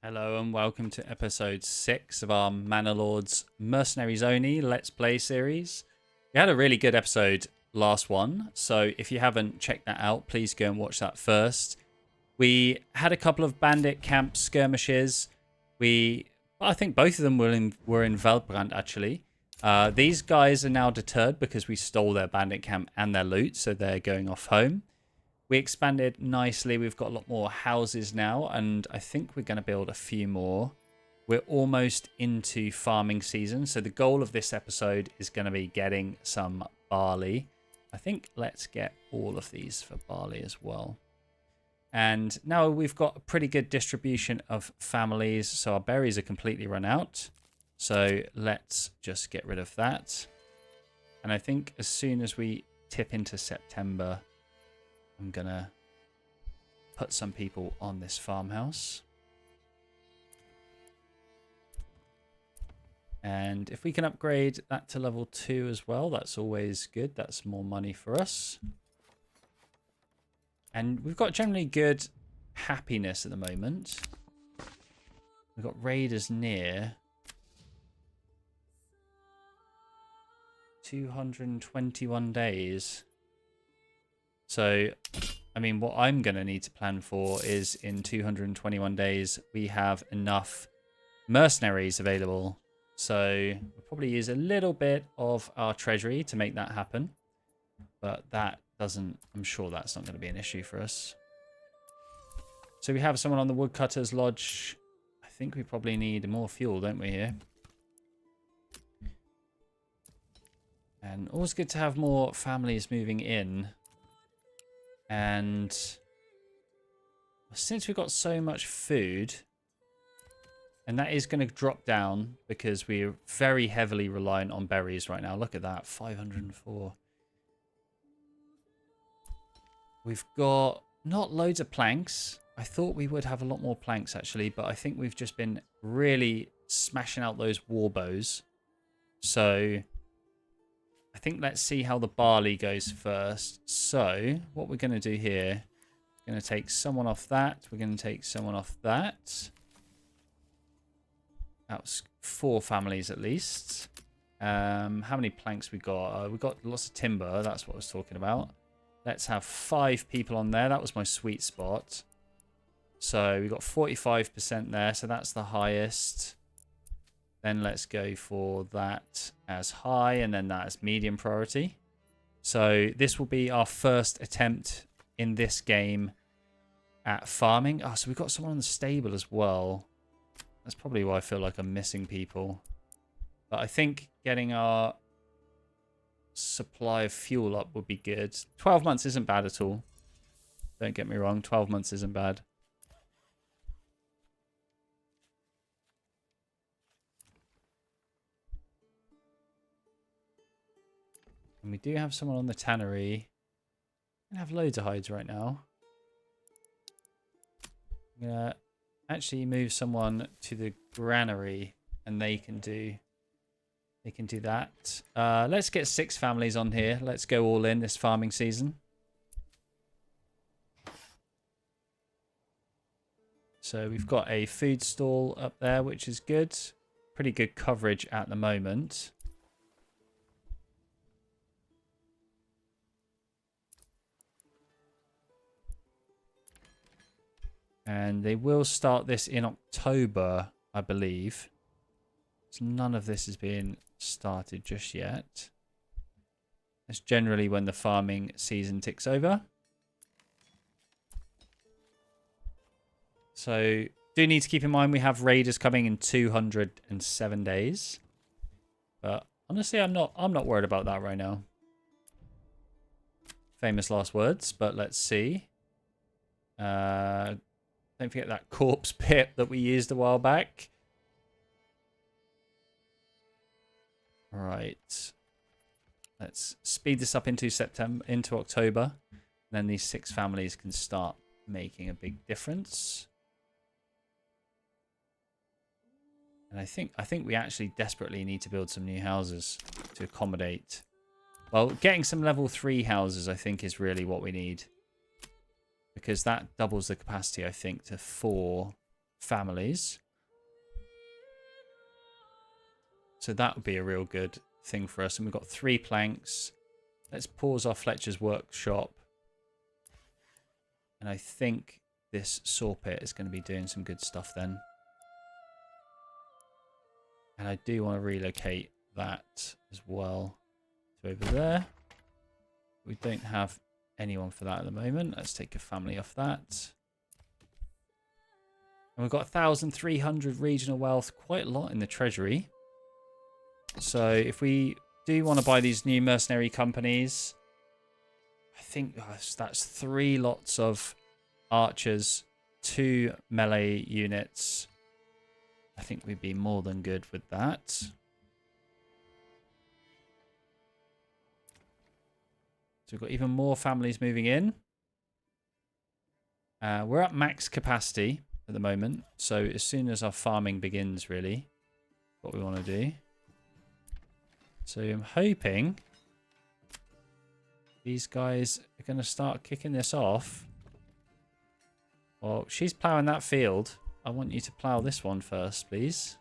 Hello and welcome to episode 6 of our Manor Lords Mercenaries Only Let's Play series. We had a really good episode last one, so if you haven't checked that out, please go and watch that first. We had a couple of bandit camp skirmishes. I think both of them were in Veldbrand actually. These guys are now deterred because we stole their bandit camp and their loot, so they're going off home. We expanded nicely. We've got a lot more houses now, and I think we're going to build a few more. We're almost into farming season, so the goal of this episode is going to be getting some barley. I think let's get all of these for barley as well. And now we've got a pretty good distribution of families, so our berries are completely run out. So let's just get rid of that. And I think as soon as we tip into September, I'm going to put some people on this farmhouse. And if we can upgrade that to level 2 as well, that's always good. That's more money for us. And we've got generally good happiness at the moment. We've got raiders near 221 days. So, I mean, what I'm going to need to plan for is in 221 days, we have enough mercenaries available. So, we'll probably use a little bit of our treasury to make that happen. But I'm sure that's not going to be an issue for us. So, we have someone on the Woodcutter's Lodge. I think we probably need more fuel, don't we, here? And always good to have more families moving in. And since we've got so much food, and that is going to drop down because we're very heavily reliant on berries right now. Look at that, 504. We've got not loads of planks. I thought we would have a lot more planks actually, but I think we've just been really smashing out those war bows. So I think let's see how the barley goes first. So what we're going to do here, we're going to take someone off that. We're going to take someone off that. That was 4 families at least. How many planks we got? We've got lots of timber. That's what I was talking about. Let's have 5 people on there. That was my sweet spot. So we got 45% there. So that's the highest. Then let's go for that as high and then that as medium priority. So this will be our first attempt in this game at farming. Oh, so we've got someone on the stable as well. That's probably why I feel like I'm missing people. But I think getting our supply of fuel up would be good. 12 months isn't bad at all. Don't get me wrong, 12 months isn't bad. And we do have someone on the tannery. We have loads of hides right now. I'm going to actually move someone to the granary and they can do that. Let's get 6 families on here. Let's go all in this farming season. So we've got a food stall up there, which is good. Pretty good coverage at the moment. And they will start this in October, I believe. So none of this is being started just yet. That's generally when the farming season ticks over. So do need to keep in mind we have raiders coming in 207 days. But honestly, I'm not worried about that right now. Famous last words, but let's see. Don't forget that corpse pit that we used a while back. Right. Let's speed this up into October. Then these 6 families can start making a big difference. And I think we actually desperately need to build some new houses to accommodate. Well, getting some level 3 houses I think is really what we need. Because that doubles the capacity, I think, to 4 families. So that would be a real good thing for us. And we've got 3 planks. Let's pause our Fletcher's workshop. And I think this saw pit is going to be doing some good stuff then. And I do want to relocate that as well to over there. We don't have anyone for that at the moment. Let's take a family off that. And we've got 1,300 regional wealth, quite a lot in the treasury. So if we do want to buy these new mercenary companies, I think that's 3 lots of archers, 2 melee units. I think we'd be more than good with that. So we've got even more families moving in. We're at max capacity at the moment. So as soon as our farming begins, really, what we want to do. So I'm hoping these guys are going to start kicking this off. Well, she's ploughing that field. I want you to plough this one first, please.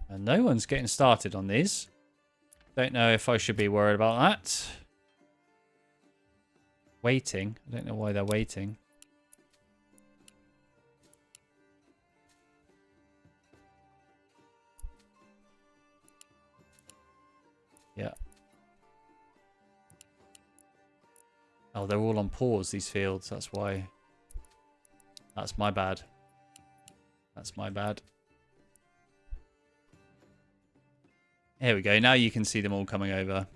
And no one's getting started on these. Don't know if I should be worried about that. Waiting. I don't know why they're waiting. Yeah. Oh, they're all on pause, these fields. That's why. That's my bad. That's my bad. Here we go. Now you can see them all coming over.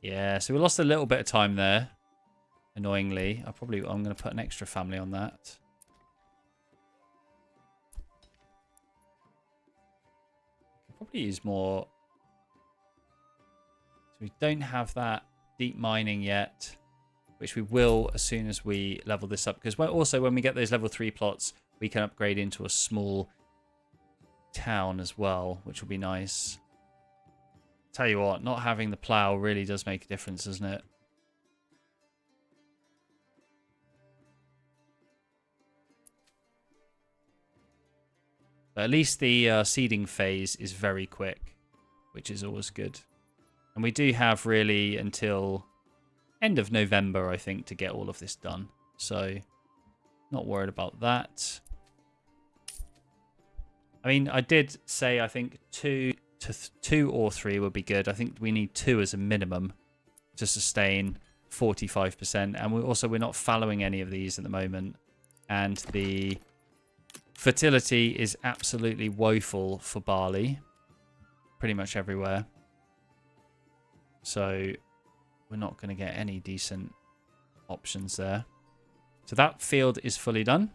Yeah, so we lost a little bit of time there. Annoyingly. I'm going to put an extra family on that. Probably use more. So we don't have that deep mining yet, which we will as soon as we level this up. Because also when we get those level 3 plots, we can upgrade into a small town as well, which will be nice. Tell you what, not having the plow really does make a difference, doesn't it? But at least the seeding phase is very quick, which is always good. And we do have really until end of November, I think, to get all of this done. So, not worried about that. I mean, I did say I think 2 or 3 would be good. I think we need 2 as a minimum to sustain 45%. And we're not fallowing any of these at the moment. And the fertility is absolutely woeful for barley. Pretty much everywhere. So we're not going to get any decent options there. So that field is fully done.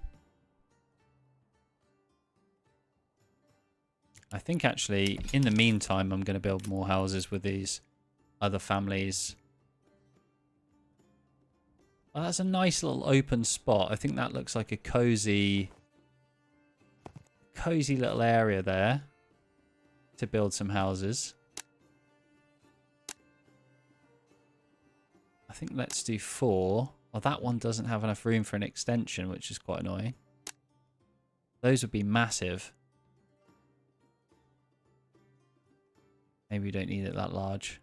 I think actually in the meantime I'm going to build more houses with these other families. Oh, that's a nice little open spot. I think that looks like a cozy little area there to build some houses. I think let's do 4. Well, that one doesn't have enough room for an extension, which is quite annoying. Those would be massive. Maybe we don't need it that large.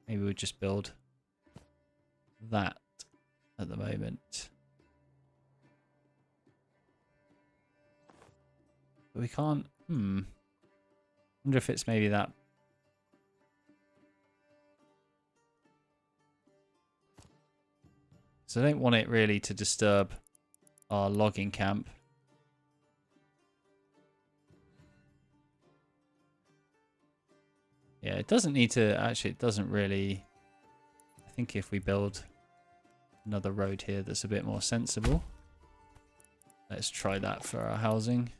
Maybe we'll just build that at the moment. But we can't... wonder if it's maybe that... So I don't want it really to disturb our logging camp. Yeah, it doesn't need to... Actually, it doesn't really... I think if we build another road here that's a bit more sensible. Let's try that for our housing.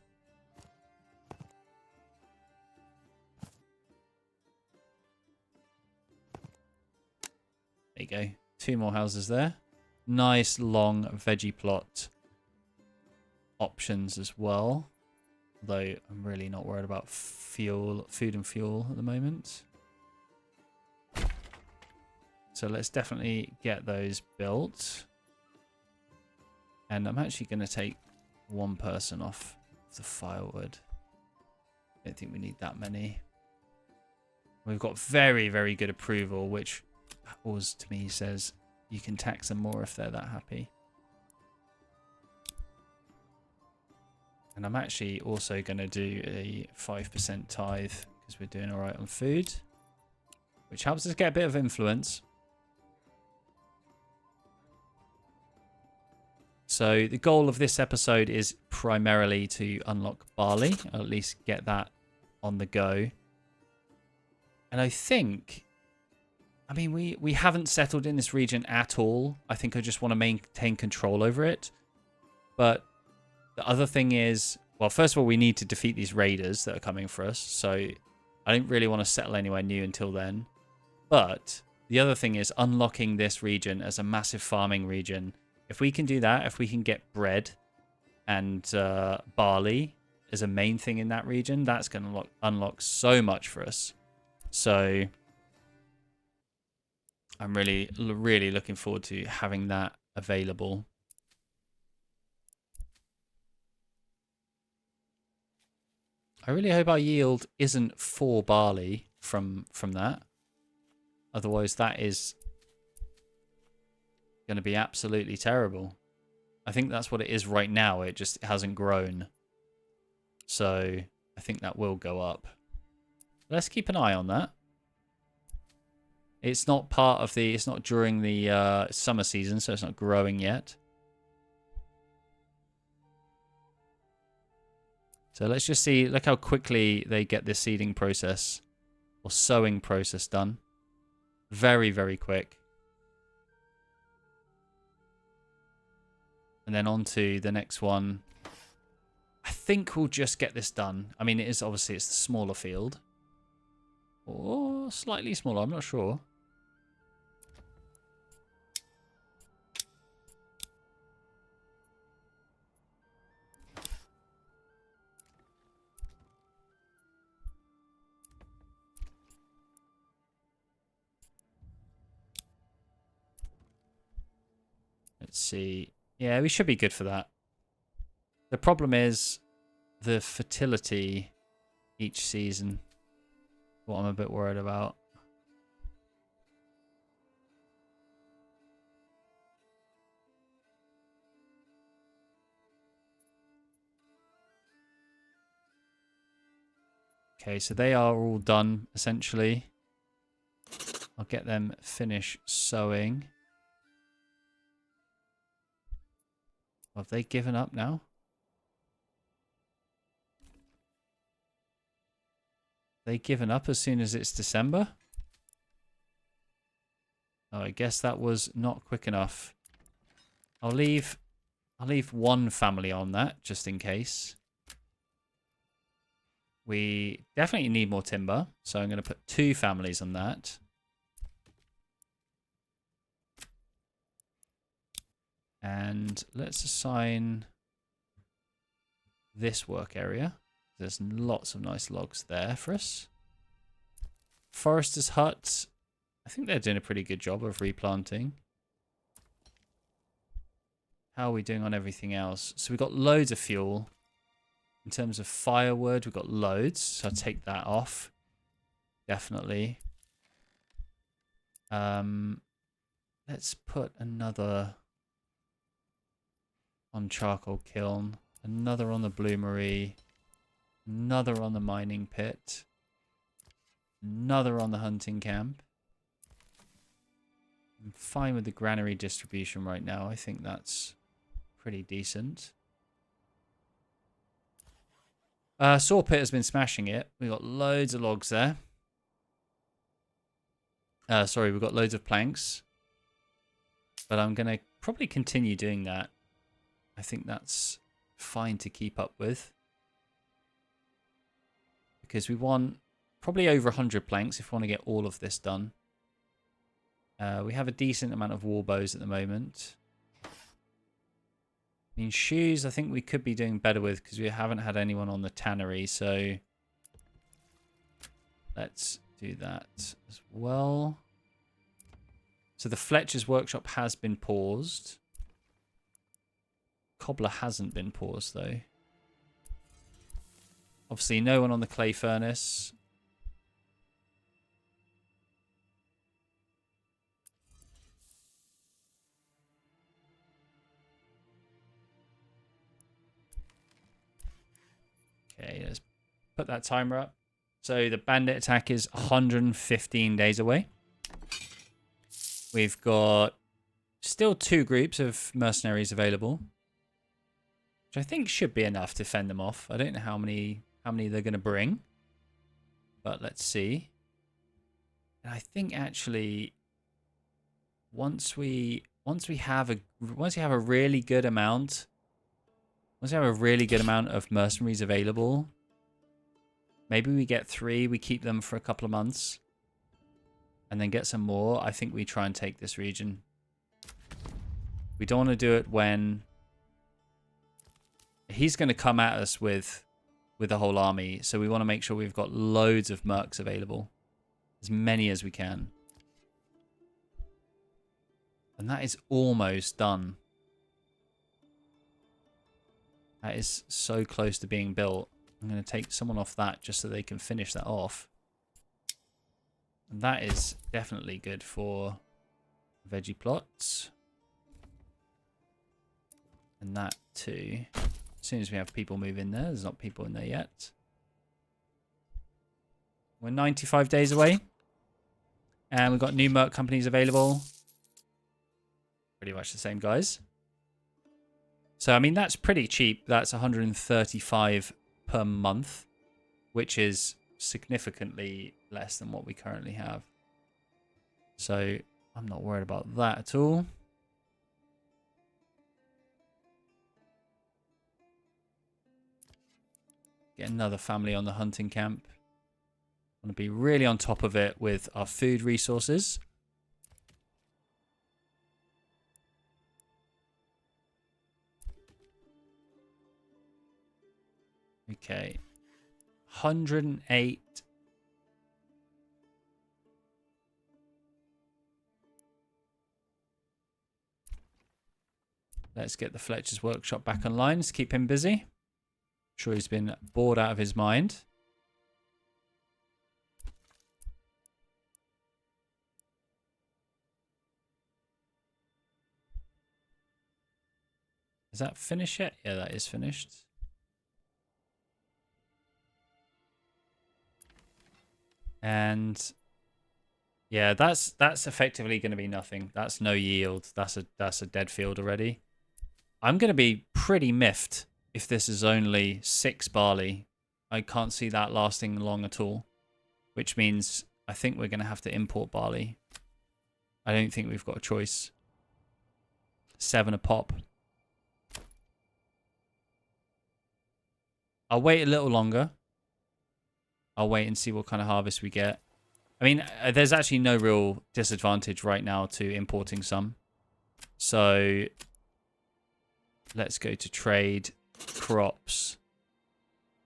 There you go. 2 more houses there. Nice long veggie plot options as well. Although I'm really not worried about food and fuel at the moment. So let's definitely get those built. And I'm actually going to take one person off the firewood. I don't think we need that many. We've got very, very good approval, which always to me says you can tax them more if they're that happy. And I'm actually also going to do a 5% tithe because we're doing all right on food, which helps us get a bit of influence. So the goal of this episode is primarily to unlock barley, or at least get that on the go. And I think, I mean, we haven't settled in this region at all. I think I just want to maintain control over it. But the other thing is, well, first of all, we need to defeat these raiders that are coming for us. So I don't really want to settle anywhere new until then. But the other thing is unlocking this region as a massive farming region. If we can do that, if we can get bread and barley as a main thing in that region, that's going to unlock so much for us. So I'm really, really looking forward to having that available. I really hope our yield isn't 4 barley from that. Otherwise, that is going to be absolutely terrible. I think that's what it is right now. It just hasn't grown. So I think that will go up. Let's keep an eye on that. It's not part of the, it's not during the summer season, so it's not growing yet. So let's just see, look how quickly they get this seeding process or sowing process done. Very, very quick. And then on to the next one. I think we'll just get this done. I mean, it is obviously, it's the smaller field. Or slightly smaller, I'm not sure. Let's see. Yeah, we should be good for that. The problem is the fertility each season. What I'm a bit worried about. Okay, so they are all done, essentially. I'll get them finish sowing. Have they given up now? They given up as soon as it's December? Oh, I guess that was not quick enough. I'll leave one family on that, just in case. We definitely need more timber, so I'm going to put 2 families on that. And let's assign this work area. There's lots of nice logs there for us. Forester's hut. I think they're doing a pretty good job of replanting. How are we doing on everything else? So we've got loads of fuel. In terms of firewood, we've got loads. So I'll take that off. Definitely. Let's put another on charcoal kiln. Another on the bloomery. Another on the mining pit. Another on the hunting camp. I'm fine with the granary distribution right now. I think that's pretty decent. Saw pit has been smashing it. We've got loads of logs there. Sorry, we've got loads of planks. But I'm going to probably continue doing that. I think that's fine to keep up with. Because we want probably over 100 planks if we want to get all of this done. We have a decent amount of war bows at the moment. I mean, shoes, I think we could be doing better with because we haven't had anyone on the tannery. So let's do that as well. So the Fletcher's workshop has been paused. Cobbler hasn't been paused, though. Obviously, no one on the clay furnace. Okay, let's put that timer up. So the bandit attack is 115 days away. We've got still 2 groups of mercenaries available, which I think should be enough to fend them off. I don't know how many they're going to bring, but let's see. And I think actually once we have a really good amount of mercenaries available, maybe we get 3, we keep them for a couple of months, and then get some more. I think we try and take this region. We don't want to do it when he's going to come at us with the whole army, so we want to make sure we've got loads of mercs available, as many as we can. And that is almost done. That is so close to being built. I'm going to take someone off that just so they can finish that off. And that is definitely good for veggie plots. And that too. As soon as we have people move in there, there's not people in there yet. We're 95 days away. And we've got new merc companies available. Pretty much the same guys. So, I mean, that's pretty cheap. That's 135 per month, which is significantly less than what we currently have. So, I'm not worried about that at all. Get another family on the hunting camp. Want to be really on top of it with our food resources. Okay. 108. Let's get the Fletcher's workshop back online. Let's keep him busy. I'm sure he's been bored out of his mind. Is that finished yet? Yeah, that is finished. And yeah, that's effectively going to be nothing. That's no yield. That's a dead field already. I'm going to be pretty miffed if this is only 6 barley. I can't see that lasting long at all, which means I think we're going to have to import barley. I don't think we've got a choice. 7 a pop. I'll wait a little longer. I'll wait and see what kind of harvest we get. I mean, there's actually no real disadvantage right now to importing some. So let's go to trade crops.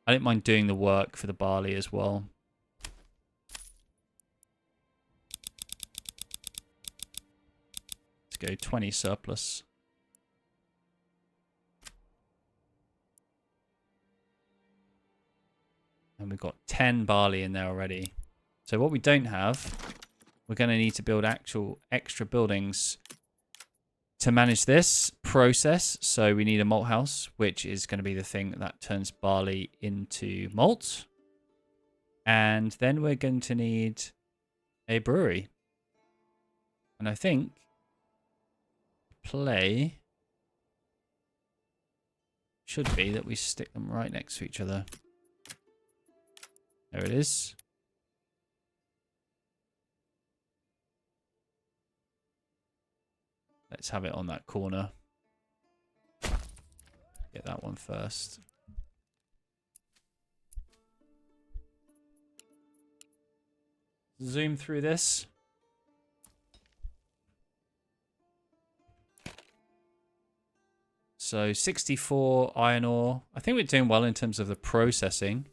I don't mind doing the work for the barley as well. Let's go 20 surplus. And we've got 10 barley in there already. So what we don't have, we're going to need to build actual extra buildings to manage this process. So we need a malt house, which is going to be the thing that turns barley into malt. And then we're going to need a brewery. And I think play should be that we stick them right next to each other. There it is. Let's have it on that corner. Get that one first. Zoom through this. So 64 iron ore. I think we're doing well in terms of the processing.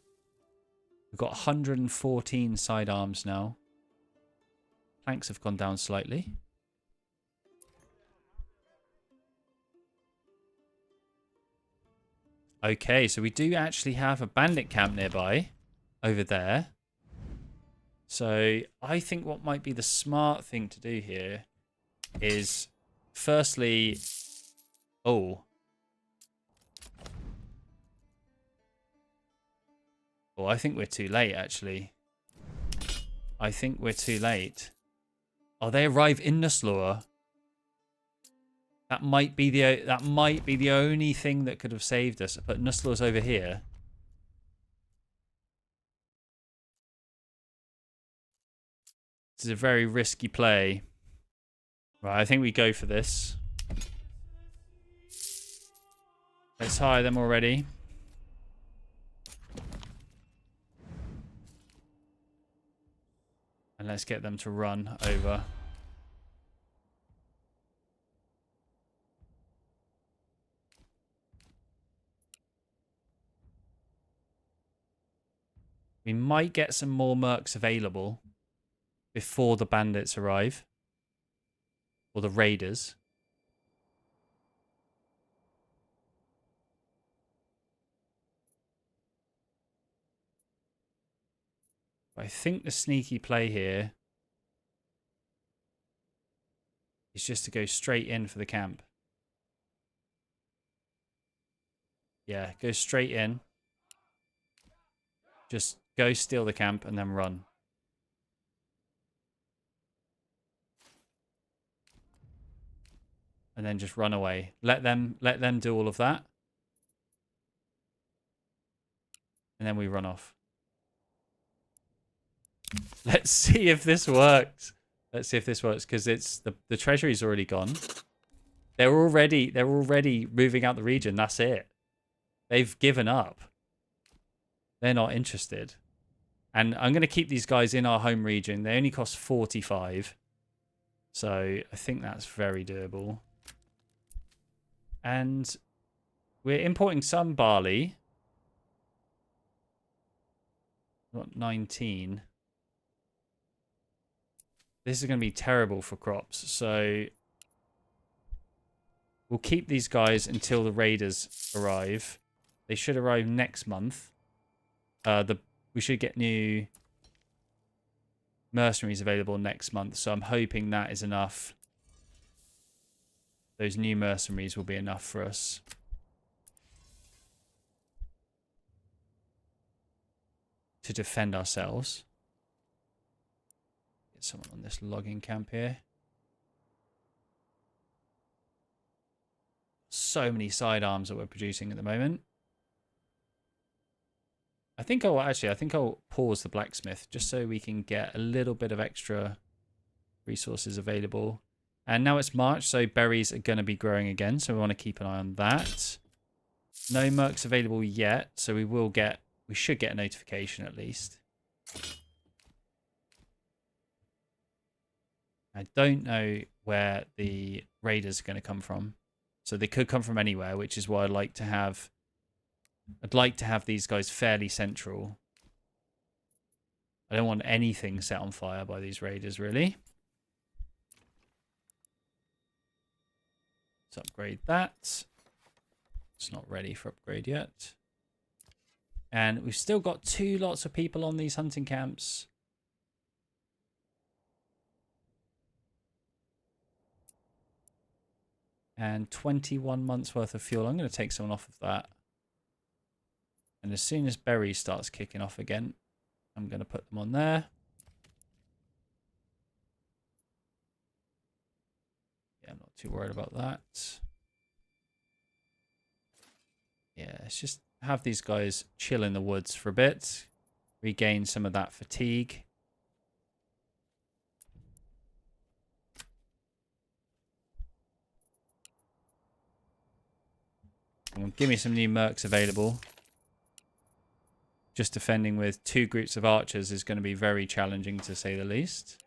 We've got 114 sidearms now. Planks have gone down slightly. Okay, so we do actually have a bandit camp nearby over there. So I think what might be the smart thing to do here is firstly... Oh, I think we're too late, actually. I think we're too late. Oh, they arrive in Nuslor. That might be the only thing that could have saved us. But Nuslor's over here. This is a very risky play. Right, I think we go for this. Let's hire them already. And let's get them to run over. We might get some more mercs available before the bandits arrive. Or the raiders. But I think the sneaky play here is just to go straight in for the camp. Yeah, go straight in. Just go steal the camp and then run. And then just run away. Let them do all of that. And then we run off. Let's see if this works. Let's see if this works, because it's the treasury's already gone. They're already moving out the region. That's it. They've given up. They're not interested. And I'm going to keep these guys in our home region. They only cost 45. So I think that's very doable. And we're importing some barley. What, 19? This is going to be terrible for crops. So we'll keep these guys until the raiders arrive. They should arrive next month. We should get new mercenaries available next month. So I'm hoping that is enough. Those new mercenaries will be enough for us. To defend ourselves. Get someone on this logging camp here. So many sidearms that we're producing at the moment. I think I'll pause the blacksmith just so we can get a little bit of extra resources available. And now it's March, so berries are going to be growing again, so we want to keep an eye on that. No mercs available yet, so we should get a notification at least. I don't know where the raiders are going to come from. So they could come from anywhere, which is why I'd like to have these guys fairly central. I don't want anything set on fire by these raiders, really. Let's upgrade that. It's not ready for upgrade yet. And we've still got 2 lots of people on these hunting camps. And 21 months worth of fuel. I'm going to take someone off of that. And as soon as berry starts kicking off again, I'm going to put them on there. Yeah, I'm not too worried about that. Yeah, let's just have these guys chill in the woods for a bit. Regain some of that fatigue. And give me some new mercs available. Just defending with 2 groups of archers is going to be very challenging, to say the least.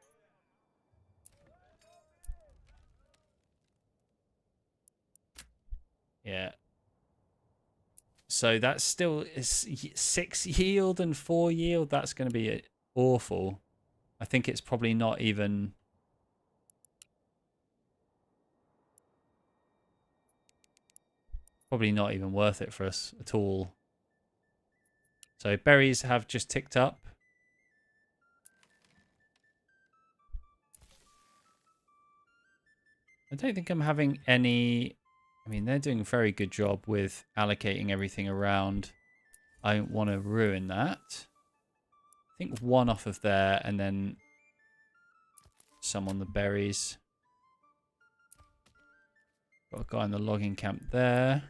Yeah, So that's still 6 yield and 4 yield. That's going to be awful. I think it's probably not even... Probably not even worth it for us at all. So berries have just ticked up. I don't think I'm having any... I mean, they're doing a very good job with allocating everything around. I don't want to ruin that. I think one off of there and then some on the berries. Got a guy in the logging camp there.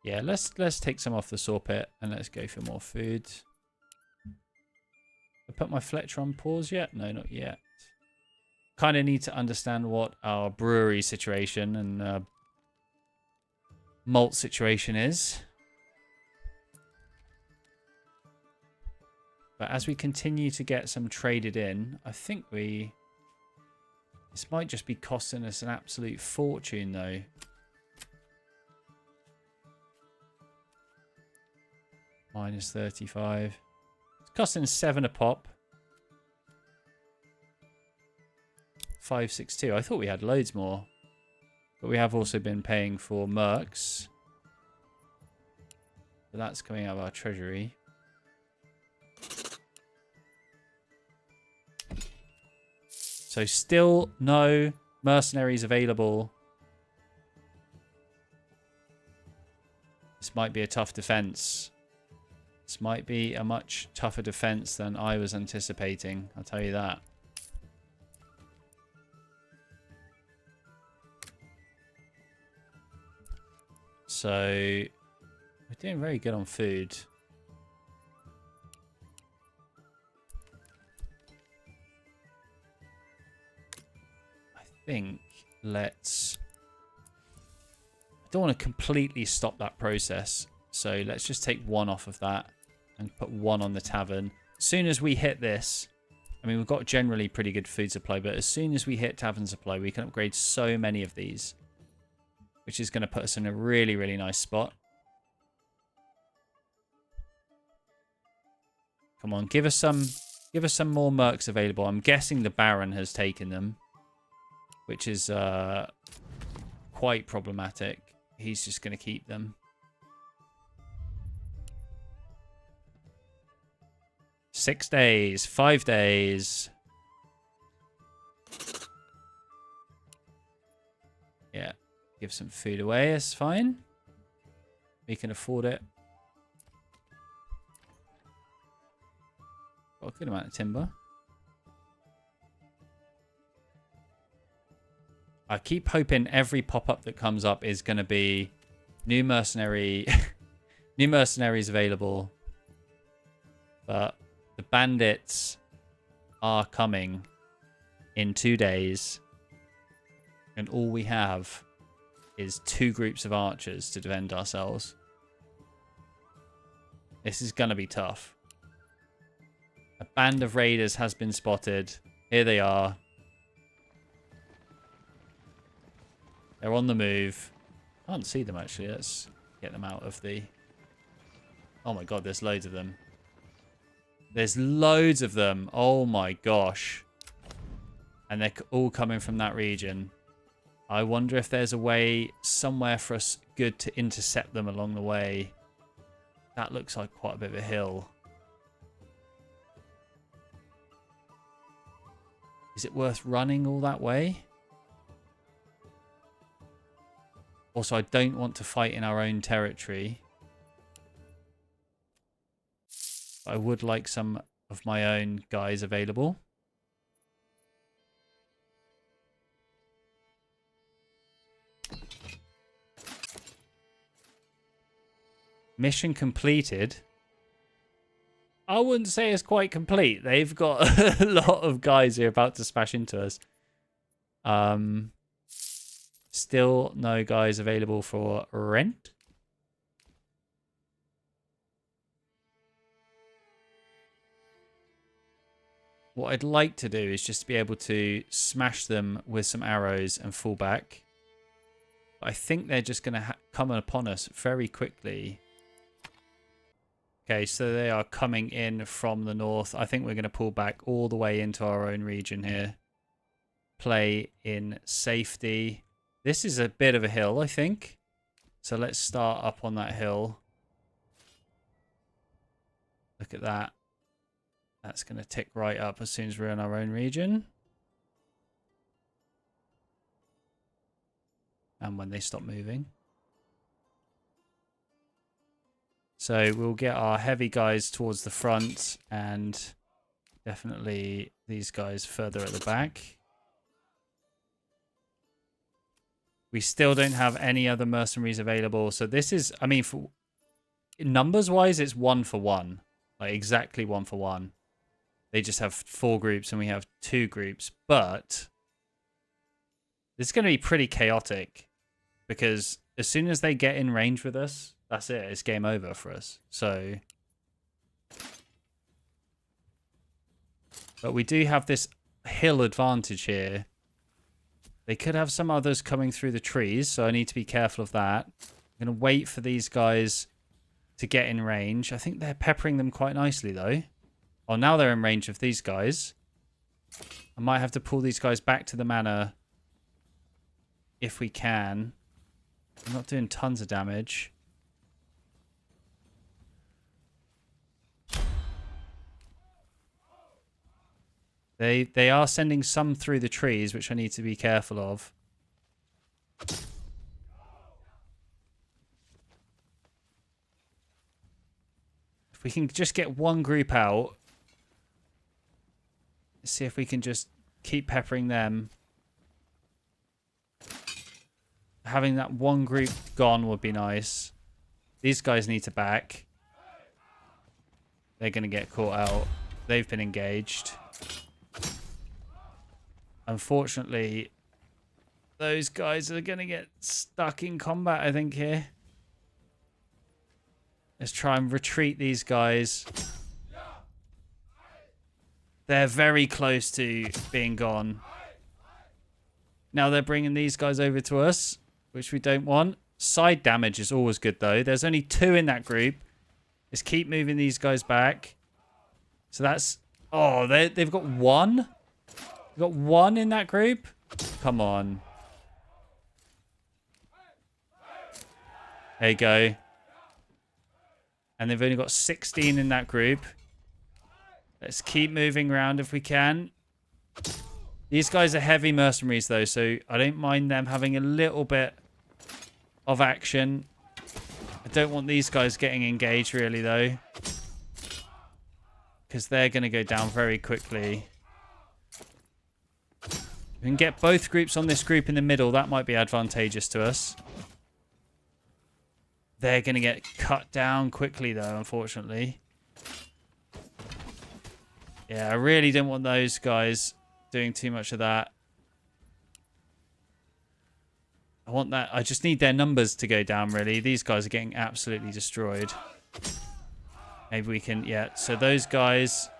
Yeah, let's take some off the saw pit and let's go for more food. I put my Fletcher on pause yet? No, not yet. Kind of need to understand what our brewery situation and malt situation is. But as we continue to get some traded in, I think this might just be costing us an absolute fortune though. Minus 35. It's costing 7 a pop. 562. I thought we had loads more. But we have also been paying for mercs. So that's coming out of our treasury. So still no mercenaries available. This might be a tough defense. This might be a much tougher defense than I was anticipating. I'll tell you that. So we're doing very good on food. I think let's... I don't want to completely stop that process. So let's just take 1 off of that and put 1 on the tavern. As soon as we hit this, I mean, we've got generally pretty good food supply, but as soon as we hit tavern supply, we can upgrade so many of these, which is going to put us in a really, really nice spot. Come on, give us some more mercs available. I'm guessing the Baron has taken them, which is quite problematic. He's just going to keep them. 6 days, 5 days. Yeah, give some food away. It's fine. We can afford it. Got a good amount of timber. I keep hoping every pop-up that comes up is going to be new mercenary, new mercenaries available. But the bandits are coming in 2 days. And all we have is 2 groups of archers to defend ourselves. This is going to be tough. A band of raiders has been spotted. Here they are. They're on the move. Can't see them actually. Let's get them out of the... Oh my god, there's loads of them. There's loads of them. Oh my gosh. And they're all coming from that region. I wonder if there's a way somewhere for us good to intercept them along the way. That looks like quite a bit of a hill. Is it worth running all that way? Also, I don't want to fight in our own territory. I would like some of my own guys available. Mission completed. I wouldn't say it's quite complete. They've got a lot of guys who are about to smash into us. Still no guys available for rent. What I'd like to do is just be able to smash them with some arrows and fall back. I think they're just going to come upon us very quickly. Okay, so they are coming in from the north. I think we're going to pull back all the way into our own region here. Play in safety. This is a bit of a hill, I think. So let's start up on that hill. Look at that. That's going to tick right up as soon as we're in our own region. And when they stop moving. So we'll get our heavy guys towards the front and definitely these guys further at the back. We still don't have any other mercenaries available. So this is, I mean, for numbers wise, it's 1 for 1. Like exactly 1 for 1. They just have 4 groups and we have 2 groups. But this is going to be pretty chaotic because as soon as they get in range with us, that's it. It's game over for us. So, but we do have this hill advantage here. They could have some others coming through the trees, so I need to be careful of that. I'm going to wait for these guys to get in range. I think they're peppering them quite nicely, though. Oh, now they're in range of these guys. I might have to pull these guys back to the manor if we can. I'm not doing tons of damage. They are sending some through the trees, which I need to be careful of. If we can just get one group out. Let's see if we can just keep peppering them. Having that one group gone would be nice. These guys need to back. They're going to get caught out. They've been engaged. Unfortunately, those guys are going to get stuck in combat, I think, here. Let's try and retreat these guys. They're very close to being gone. Now they're bringing these guys over to us, which we don't want. Side damage is always good, though. There's only 2 in that group. Let's keep moving these guys back. So that's... Oh, they've got 1? We've got 1 in that group? Come on. There you go. And they've only got 16 in that group. Let's keep moving around if we can. These guys are heavy mercenaries, though, so I don't mind them having a little bit of action. I don't want these guys getting engaged, really, though. Because they're going to go down very quickly. We can get both groups on this group in the middle. That might be advantageous to us. They're going to get cut down quickly, though, unfortunately. Yeah, I really don't want those guys doing too much of that. I want that. I just need their numbers to go down, really. These guys are getting absolutely destroyed. Maybe we can... Yeah, so those guys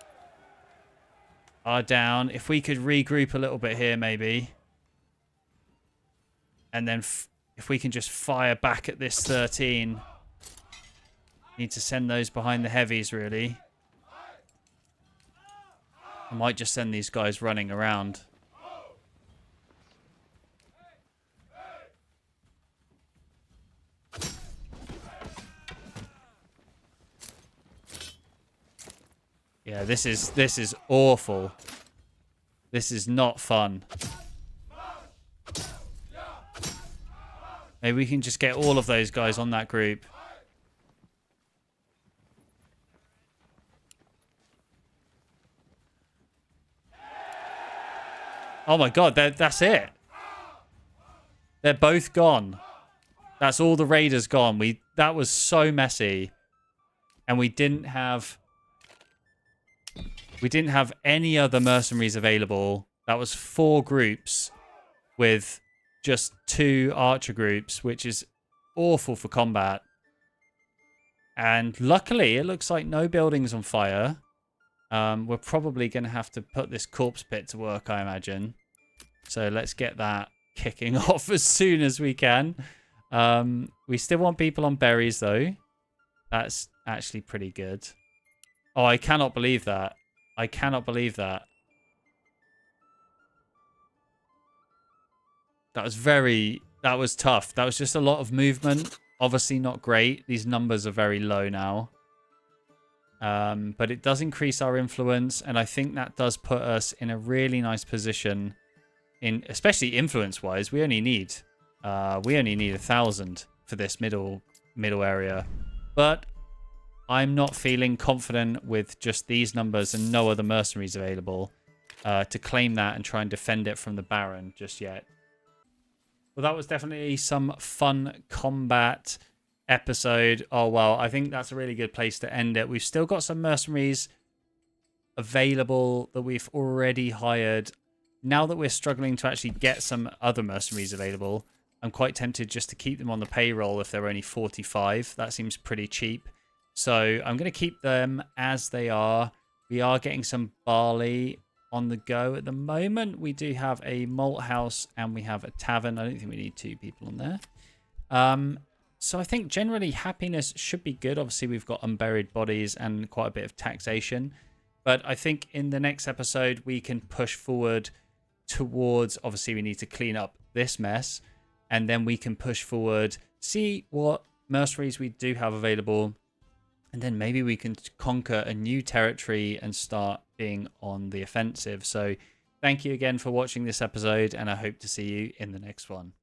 are down. If we could regroup a little bit here, maybe. And then if we can just fire back at this 13. Need to send those behind the heavies, really. I might just send these guys running around. Yeah, this is awful. This is not fun. Maybe we can just get all of those guys on that group. Oh my god, that's it. They're both gone. That's all the raiders gone. That was so messy. And we didn't have any other mercenaries available. That was 4 groups with just 2 archer groups, which is awful for combat. And luckily, it looks like no buildings on fire. We're probably going to have to put this corpse pit to work, I imagine. So let's get that kicking off as soon as we can. We still want people on berries, though. That's actually pretty good. Oh, I cannot believe that. I cannot believe that. That was tough. That was just a lot of movement. Obviously not great. These numbers are very low now. But it does increase our influence, and I think that does put us in a really nice position, especially influence-wise. We only need 1,000 for this middle area. But I'm not feeling confident with just these numbers and no other mercenaries available to claim that and try and defend it from the Baron just yet. Well, that was definitely some fun combat episode. Oh, well, I think that's a really good place to end it. We've still got some mercenaries available that we've already hired. Now that we're struggling to actually get some other mercenaries available, I'm quite tempted just to keep them on the payroll if they're only 45. That seems pretty cheap. So I'm going to keep them as they are. We are getting some barley on the go at the moment. We do have a malt house and we have a tavern. I don't think we need 2 people on there. So I think generally happiness should be good. Obviously, we've got unburied bodies and quite a bit of taxation. But I think in the next episode, we can push forward towards, obviously, we need to clean up this mess. And then we can push forward, see what mercenaries we do have available. And then maybe we can conquer a new territory and start being on the offensive. So thank you again for watching this episode, and I hope to see you in the next one.